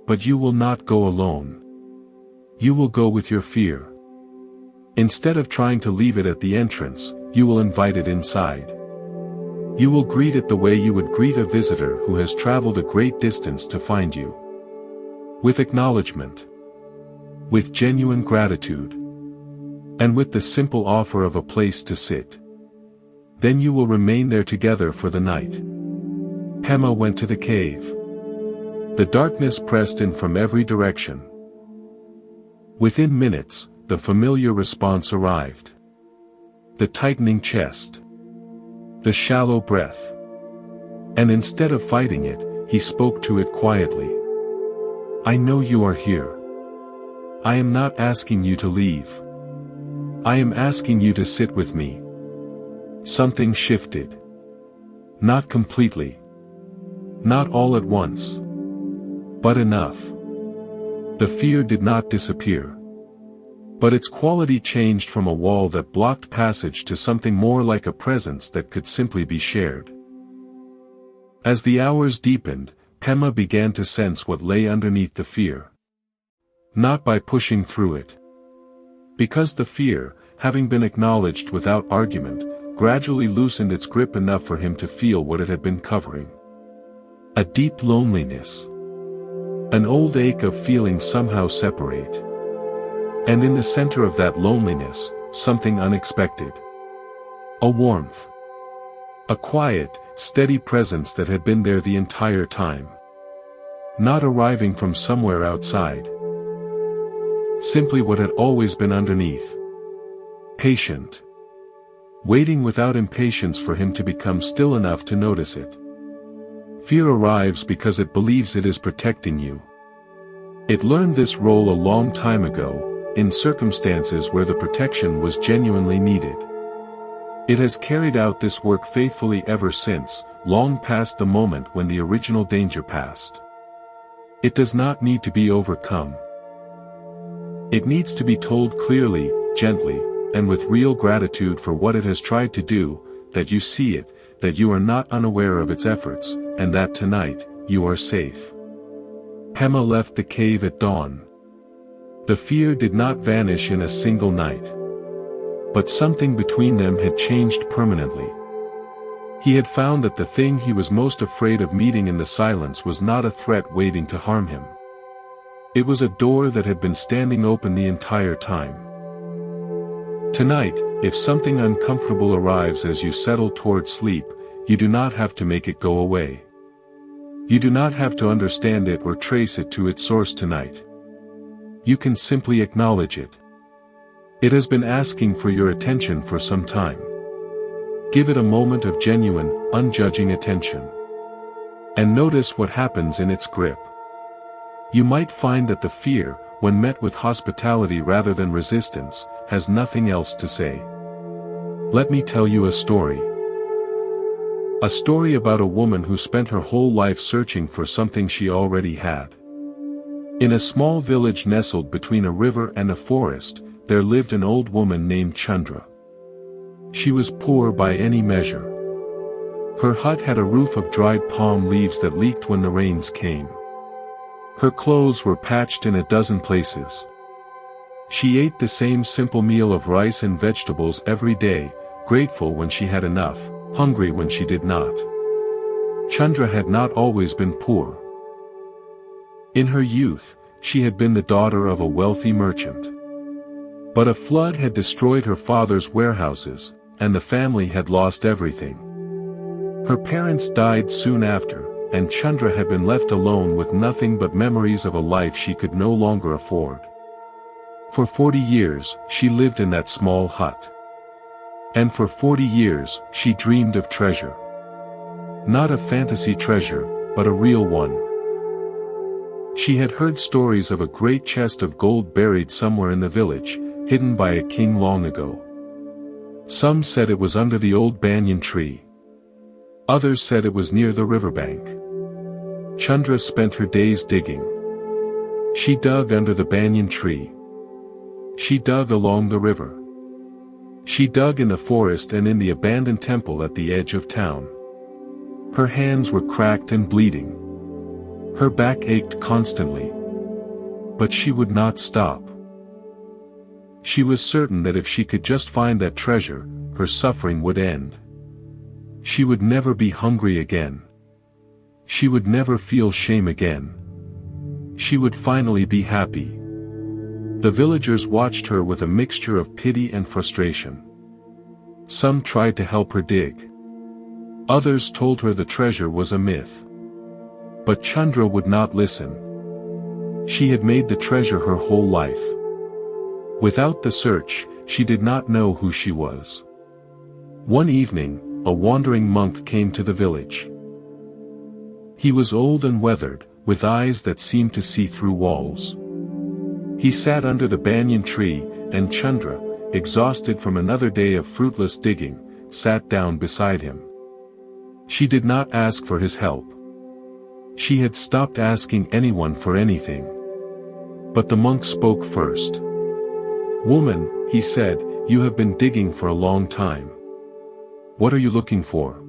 Speaker 1: But you will not go alone. You will go with your fear. Instead of trying to leave it at the entrance, you will invite it inside. You will greet it the way you would greet a visitor who has traveled a great distance to find you. With acknowledgement. With genuine gratitude. And with the simple offer of a place to sit. Then you will remain there together for the night. Pema went to the cave. The darkness pressed in from every direction. Within minutes, the familiar response arrived. The tightening chest. The shallow breath. And instead of fighting it, he spoke to it quietly. I know you are here. I am not asking you to leave. I am asking you to sit with me. Something shifted. Not completely. Not all at once. But enough. The fear did not disappear. But its quality changed from a wall that blocked passage to something more like a presence that could simply be shared. As the hours deepened, Pema began to sense what lay underneath the fear. Not by pushing through it. Because the fear, having been acknowledged without argument, gradually loosened its grip enough for him to feel what it had been covering. A deep loneliness. An old ache of feeling somehow separate. And in the center of that loneliness, something unexpected. A warmth. A quiet, steady presence that had been there the entire time. Not arriving from somewhere outside. Simply what had always been underneath. Patient. Waiting without impatience for him to become still enough to notice it. Fear arrives because it believes it is protecting you. It learned this role a long time ago, in circumstances where the protection was genuinely needed. It has carried out this work faithfully ever since, long past the moment when the original danger passed. It does not need to be overcome. It needs to be told clearly, gently, and with real gratitude for what it has tried to do, that you see it, that you are not unaware of its efforts, and that tonight, you are safe. Pema left the cave at dawn. The fear did not vanish in a single night. But something between them had changed permanently. He had found that the thing he was most afraid of meeting in the silence was not a threat waiting to harm him. It was a door that had been standing open the entire time. Tonight, if something uncomfortable arrives as you settle toward sleep, you do not have to make it go away. You do not have to understand it or trace it to its source tonight. You can simply acknowledge it. It has been asking for your attention for some time. Give it a moment of genuine, unjudging attention. And notice what happens in its grip. You might find that the fear, when met with hospitality rather than resistance, has nothing else to say. Let me tell you a story. A story about a woman who spent her whole life searching for something she already had. In a small village nestled between a river and a forest, there lived an old woman named Chandra. She was poor by any measure. Her hut had a roof of dried palm leaves that leaked when the rains came. Her clothes were patched in a dozen places. She ate the same simple meal of rice and vegetables every day, grateful when she had enough, hungry when she did not. Chandra had not always been poor. In her youth, she had been the daughter of a wealthy merchant. But a flood had destroyed her father's warehouses, and the family had lost everything. Her parents died soon after, and Chandra had been left alone with nothing but memories of a life she could no longer afford. For 40 years, she lived in that small hut. And for 40 years, she dreamed of treasure. Not of fantasy treasure, but a real one. She had heard stories of a great chest of gold buried somewhere in the village, hidden by a king long ago. Some said it was under the old banyan tree. Others said it was near the riverbank. Chandra spent her days digging. She dug under the banyan tree. She dug along the river. She dug in the forest and in the abandoned temple at the edge of town. Her hands were cracked and bleeding. Her back ached constantly. But she would not stop. She was certain that if she could just find that treasure, her suffering would end. She would never be hungry again. She would never feel shame again. She would finally be happy. The villagers watched her with a mixture of pity and frustration. Some tried to help her dig. Others told her the treasure was a myth. But Chandra would not listen. She had made the treasure her whole life. Without the search, she did not know who she was. One evening, a wandering monk came to the village. He was old and weathered, with eyes that seemed to see through walls. He sat under the banyan tree, and Chandra, exhausted from another day of fruitless digging, sat down beside him. She did not ask for his help. She had stopped asking anyone for anything. But the monk spoke first. "Woman," he said, "you have been digging for a long time. What are you looking for?"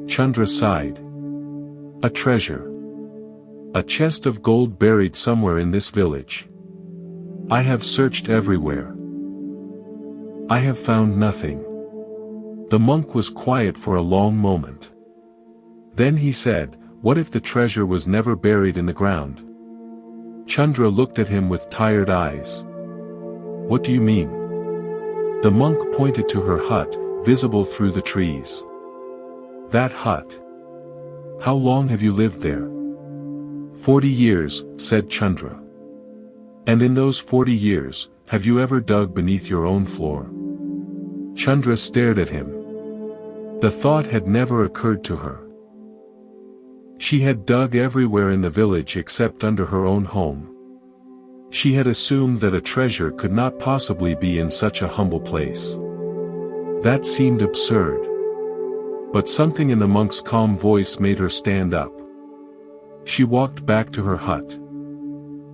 Speaker 1: Chandra sighed. "A treasure. A chest of gold buried somewhere in this village. I have searched everywhere. I have found nothing." The monk was quiet for a long moment. Then he said, "What if the treasure was never buried in the ground?" Chandra looked at him with tired eyes. "What do you mean?" The monk pointed to her hut, visible through the trees. "That hut. How long have you lived there?" 40 years, said Chandra. "And in those 40 years, have you ever dug beneath your own floor?" Chandra stared at him. The thought had never occurred to her. She had dug everywhere in the village except under her own home. She had assumed that a treasure could not possibly be in such a humble place. That seemed absurd. But something in the monk's calm voice made her stand up. She walked back to her hut.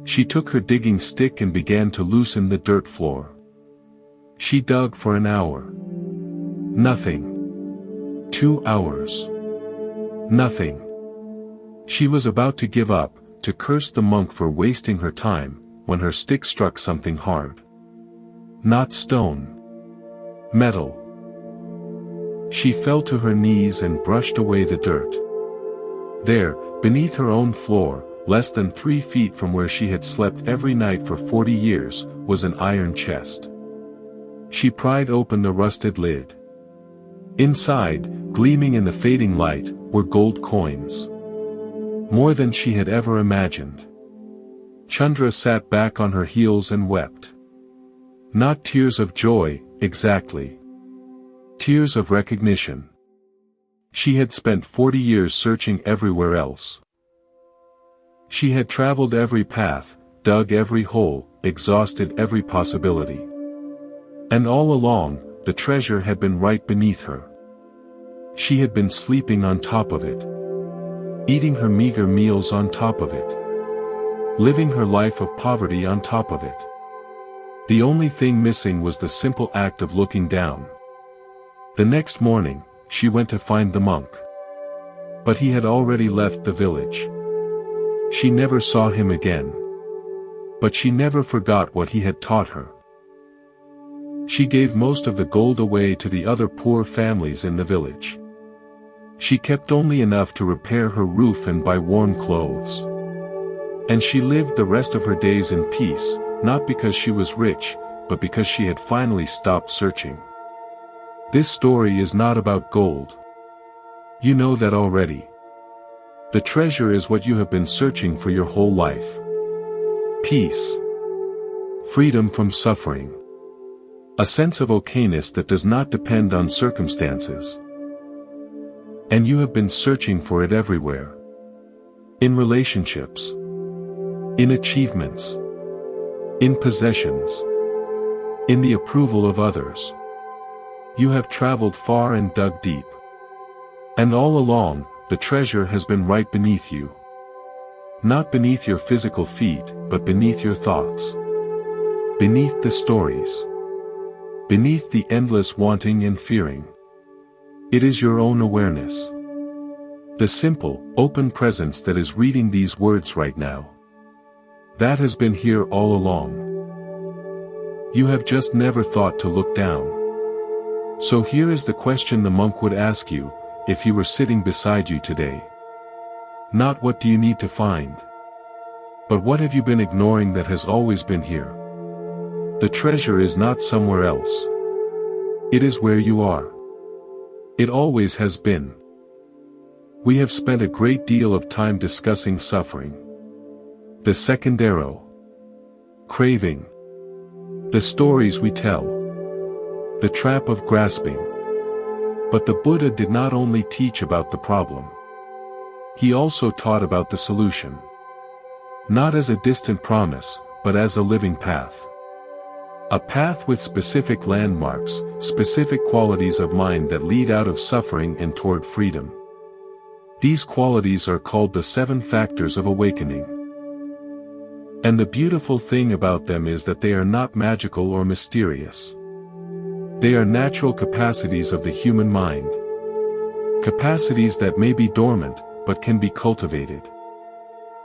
Speaker 1: She took her digging stick and began to loosen the dirt floor. She dug for an hour. Nothing. 2 hours. Nothing. She was about to give up, to curse the monk for wasting her time, when her stick struck something hard. Not stone. Metal. She fell to her knees and brushed away the dirt. There, beneath her own floor, less than 3 feet from where she had slept every night for 40 years, was an iron chest. She pried open the rusted lid. Inside, gleaming in the fading light, were gold coins. More than she had ever imagined. Chandra sat back on her heels and wept. Not tears of joy, exactly. Tears of recognition. She had spent 40 years searching everywhere else. She had traveled every path, dug every hole, exhausted every possibility. And all along, the treasure had been right beneath her. She had been sleeping on top of it. Eating her meager meals on top of it. Living her life of poverty on top of it. The only thing missing was the simple act of looking down. The next morning, she went to find the monk. But he had already left the village. She never saw him again. But she never forgot what he had taught her. She gave most of the gold away to the other poor families in the village. She kept only enough to repair her roof and buy warm clothes. And she lived the rest of her days in peace, not because she was rich, but because she had finally stopped searching. This story is not about gold. You know that already. The treasure is what you have been searching for your whole life. Peace. Freedom from suffering. A sense of okayness that does not depend on circumstances. And you have been searching for it everywhere. In relationships. In achievements. In possessions. In the approval of others. You have traveled far and dug deep. And all along, the treasure has been right beneath you. Not beneath your physical feet, but beneath your thoughts. Beneath the stories. Beneath the endless wanting and fearing. It is your own awareness. The simple, open presence that is reading these words right now. That has been here all along. You have just never thought to look down. So here is the question the monk would ask you, if he were sitting beside you today. Not what do you need to find, but what have you been ignoring that has always been here? The treasure is not somewhere else. It is where you are. It always has been. We have spent a great deal of time discussing suffering. The second arrow. Craving. The stories we tell. The trap of grasping. But the Buddha did not only teach about the problem. He also taught about the solution. Not as a distant promise, but as a living path. A path with specific landmarks, specific qualities of mind that lead out of suffering and toward freedom. These qualities are called the 7 factors of awakening. And the beautiful thing about them is that they are not magical or mysterious. They are natural capacities of the human mind. Capacities that may be dormant, but can be cultivated.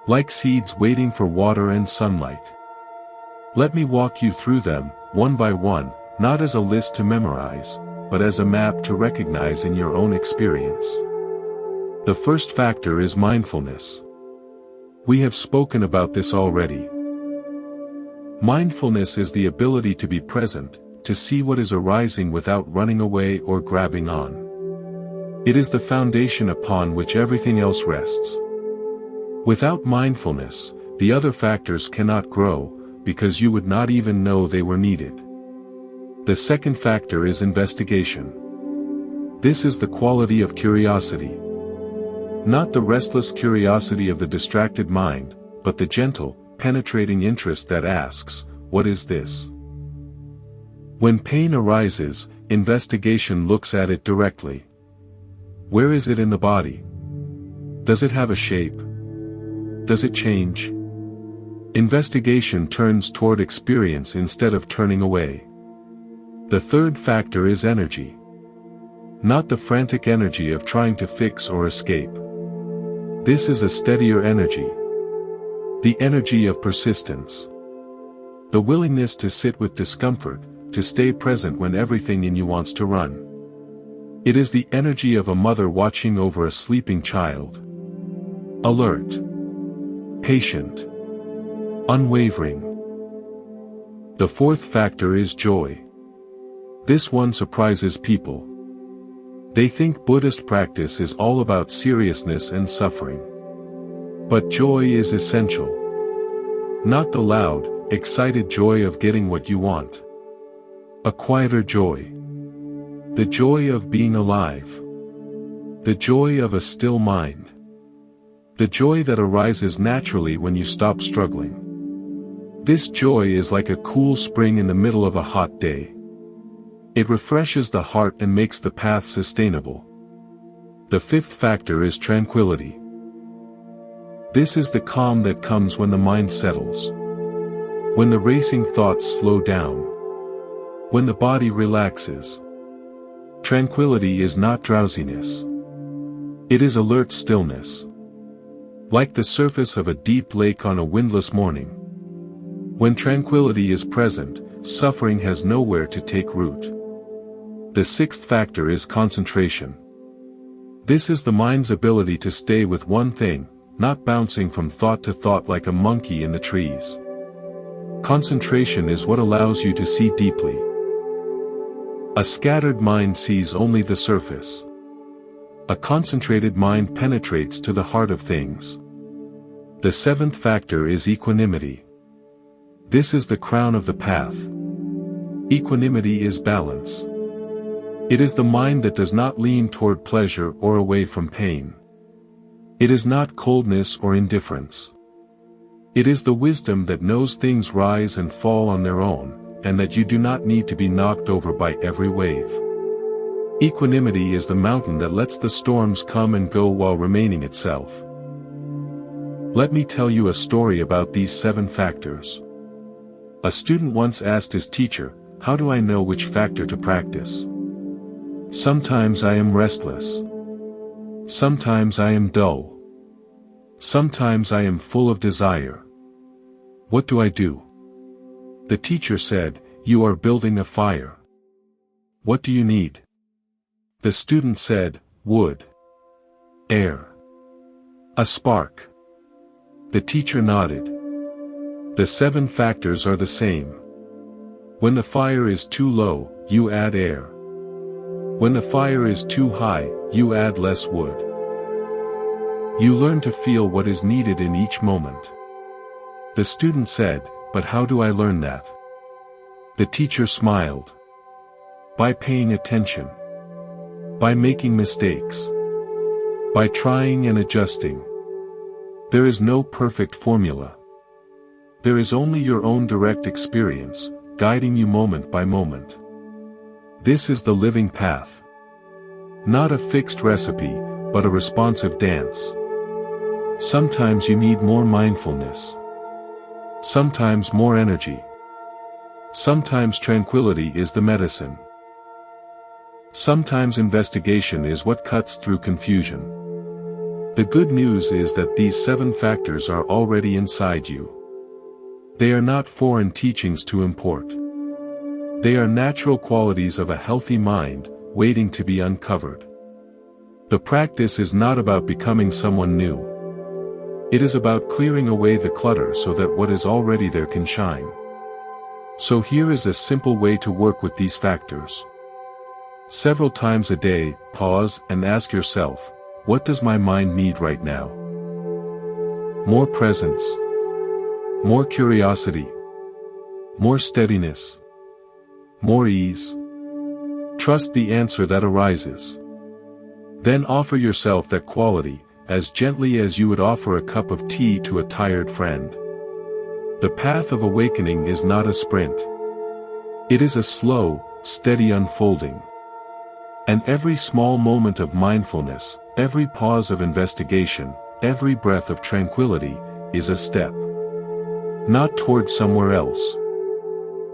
Speaker 1: Like seeds waiting for water and sunlight. Let me walk you through them, one by one, not as a list to memorize, but as a map to recognize in your own experience. The first factor is mindfulness. We have spoken about this already. Mindfulness is the ability to be present, to see what is arising without running away or grabbing on. It is the foundation upon which everything else rests. Without mindfulness, the other factors cannot grow, because you would not even know they were needed. The second factor is investigation. This is the quality of curiosity. Not the restless curiosity of the distracted mind, but the gentle, penetrating interest that asks, "What is this?" When pain arises, investigation looks at it directly. Where is it in the body? Does it have a shape? Does it change? Investigation turns toward experience instead of turning away. The third factor is energy. Not the frantic energy of trying to fix or escape. This is a steadier energy. The energy of persistence. The willingness to sit with discomfort, to stay present when everything in you wants to run. It is the energy of a mother watching over a sleeping child. Alert. Patient. Unwavering. The fourth factor is joy. This one surprises people. They think Buddhist practice is all about seriousness and suffering. But joy is essential. Not the loud, excited joy of getting what you want. A quieter joy. The joy of being alive. The joy of a still mind. The joy that arises naturally when you stop struggling. This joy is like a cool spring in the middle of a hot day. It refreshes the heart and makes the path sustainable. The fifth factor is tranquility. This is the calm that comes when the mind settles. When the racing thoughts slow down. When the body relaxes. Tranquility is not drowsiness. It is alert stillness. Like the surface of a deep lake on a windless morning. When tranquility is present, suffering has nowhere to take root. The sixth factor is concentration. This is the mind's ability to stay with one thing, not bouncing from thought to thought like a monkey in the trees. Concentration is what allows you to see deeply. A scattered mind sees only the surface. A concentrated mind penetrates to the heart of things. The seventh factor is equanimity. This is the crown of the path. Equanimity is balance. It is the mind that does not lean toward pleasure or away from pain. It is not coldness or indifference. It is the wisdom that knows things rise and fall on their own, and that you do not need to be knocked over by every wave. Equanimity is the mountain that lets the storms come and go while remaining itself. Let me tell you a story about these 7 factors. A student once asked his teacher, "How do I know which factor to practice? Sometimes I am restless. Sometimes I am dull. Sometimes I am full of desire. What do I do?" The teacher said, "You are building a fire. What do you need?" The student said, "Wood. Air. A spark." The teacher nodded. The 7 factors are the same. When the fire is too low, you add air. When the fire is too high, you add less wood. You learn to feel what is needed in each moment. The student said, "But how do I learn that?" The teacher smiled. By paying attention. By making mistakes. By trying and adjusting. There is no perfect formula. There is only your own direct experience, guiding you moment by moment. This is the living path. Not a fixed recipe, but a responsive dance. Sometimes you need more mindfulness. Sometimes more energy. Sometimes tranquility is the medicine. Sometimes investigation is what cuts through confusion. The good news is that these 7 factors are already inside you. They are not foreign teachings to import. They are natural qualities of a healthy mind, waiting to be uncovered. The practice is not about becoming someone new. It is about clearing away the clutter so that what is already there can shine. So here is a simple way to work with these factors. Several times a day, pause and ask yourself, what does my mind need right now? More presence. More curiosity. More steadiness. More ease. Trust the answer that arises. Then offer yourself that quality, as gently as you would offer a cup of tea to a tired friend. The path of awakening is not a sprint. It is a slow, steady unfolding. And every small moment of mindfulness, every pause of investigation, every breath of tranquility, is a step. Not toward somewhere else.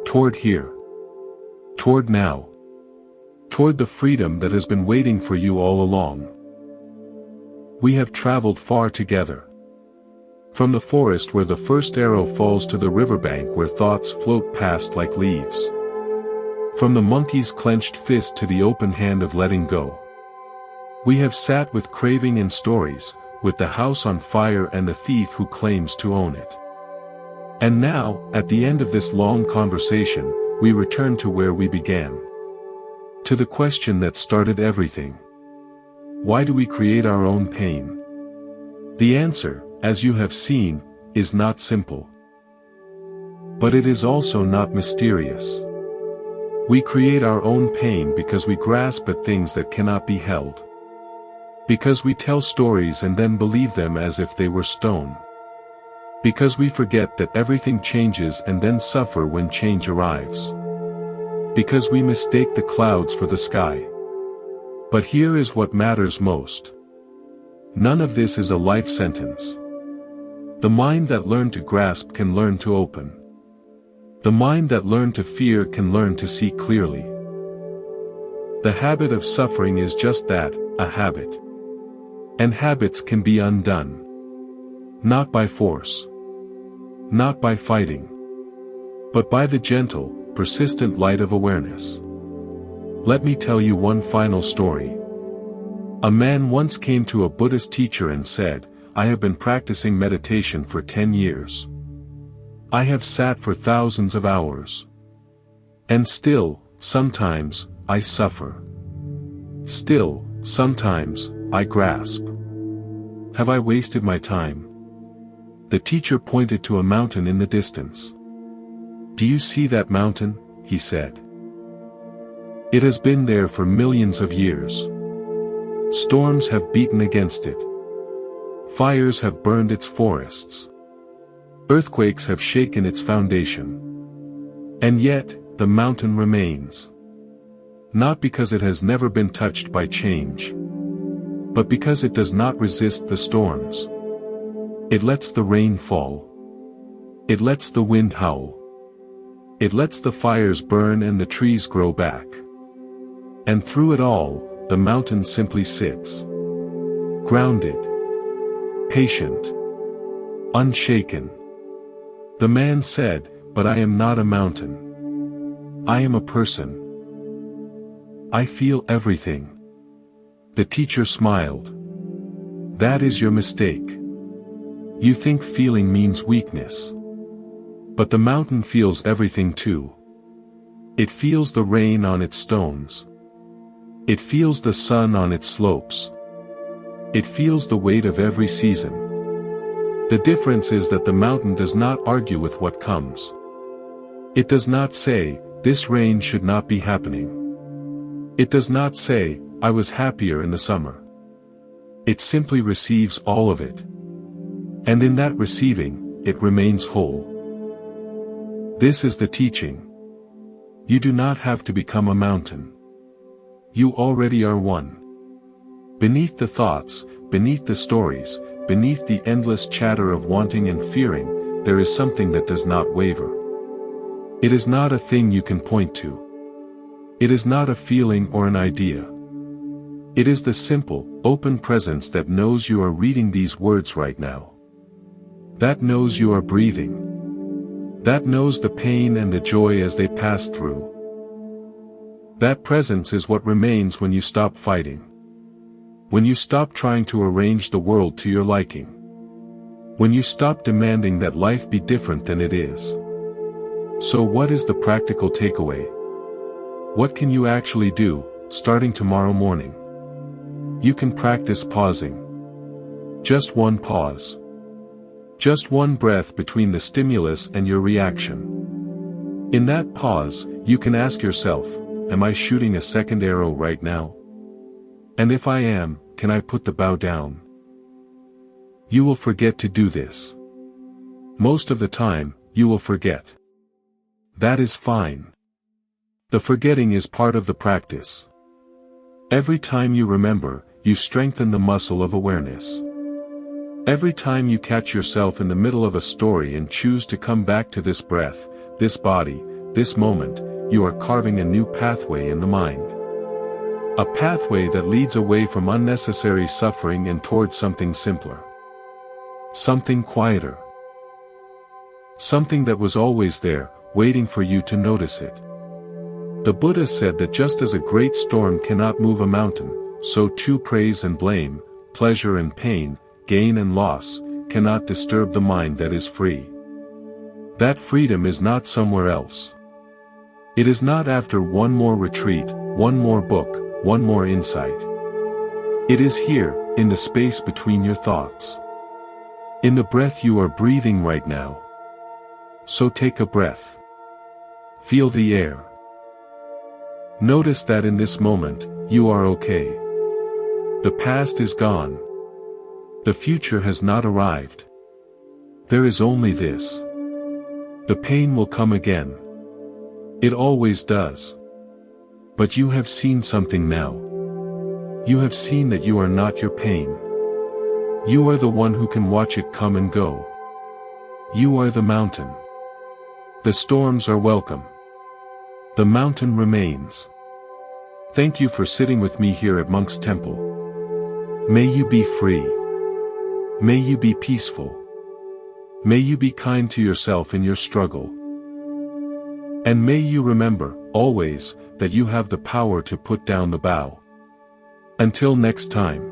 Speaker 1: Toward here. Toward now. Toward the freedom that has been waiting for you all along. We have traveled far together. From the forest where the first arrow falls to the riverbank where thoughts float past like leaves. From the monkey's clenched fist to the open hand of letting go. We have sat with craving and stories, with the house on fire and the thief who claims to own it. And now, at the end of this long conversation, we return to where we began. To the question that started everything. Why do we create our own pain? The answer, as you have seen, is not simple. But it is also not mysterious. We create our own pain because we grasp at things that cannot be held. Because we tell stories and then believe them as if they were stone. Because we forget that everything changes and then suffer when change arrives. Because we mistake the clouds for the sky. But here is what matters most. None of this is a life sentence. The mind that learned to grasp can learn to open. The mind that learned to fear can learn to see clearly. The habit of suffering is just that, a habit. And habits can be undone. Not by force. Not by fighting. But by the gentle, persistent light of awareness. Let me tell you one final story. A man once came to a Buddhist teacher and said, "I have been practicing meditation for 10 years. I have sat for thousands of hours. And still, sometimes, I suffer. Still, sometimes, I grasp. Have I wasted my time?" The teacher pointed to a mountain in the distance. "Do you see that mountain?" he said. "It has been there for millions of years. Storms have beaten against it. Fires have burned its forests. Earthquakes have shaken its foundation. And yet, the mountain remains. Not because it has never been touched by change, but because it does not resist the storms. It lets the rain fall. It lets the wind howl. It lets the fires burn and the trees grow back. And through it all, the mountain simply sits. Grounded. Patient. Unshaken. The man said, "But I am not a mountain. I am a person. I feel everything." The teacher smiled. "That is your mistake. You think feeling means weakness. But the mountain feels everything too. It feels the rain on its stones. It feels the sun on its slopes. It feels the weight of every season. The difference is that the mountain does not argue with what comes. It does not say, 'This rain should not be happening.' It does not say, 'I was happier in the summer.' It simply receives all of it. And in that receiving, it remains whole. This is the teaching. You do not have to become a mountain. You already are one. Beneath the thoughts, beneath the stories, beneath the endless chatter of wanting and fearing, there is something that does not waver. It is not a thing you can point to. It is not a feeling or an idea. It is the simple, open presence that knows you are reading these words right now. That knows you are breathing. That knows the pain and the joy as they pass through. That presence is what remains when you stop fighting. When you stop trying to arrange the world to your liking. When you stop demanding that life be different than it is. So what is the practical takeaway? What can you actually do, starting tomorrow morning? You can practice pausing. Just one pause. Just one breath between the stimulus and your reaction. In that pause, you can ask yourself, am I shooting a second arrow right now? And if I am, can I put the bow down? You will forget to do this. Most of the time, you will forget. That is fine. The forgetting is part of the practice. Every time you remember, you strengthen the muscle of awareness. Every time you catch yourself in the middle of a story and choose to come back to this breath, this body, this moment, you are carving a new pathway in the mind. A pathway that leads away from unnecessary suffering and towards something simpler. Something quieter. Something that was always there, waiting for you to notice it. The Buddha said that just as a great storm cannot move a mountain, so too praise and blame, pleasure and pain, gain and loss, cannot disturb the mind that is free. That freedom is not somewhere else. It is not after one more retreat, one more book, one more insight. It is here, in the space between your thoughts. In the breath you are breathing right now. So take a breath. Feel the air. Notice that in this moment, you are okay. The past is gone. The future has not arrived. There is only this. The pain will come again. It always does. But you have seen something now. You have seen that you are not your pain. You are the one who can watch it come and go. You are the mountain. The storms are welcome. The mountain remains. Thank you for sitting with me here at Monk's Temple. May you be free. May you be peaceful. May you be kind to yourself in your struggle. And may you remember, always, that you have the power to put down the bow. Until next time.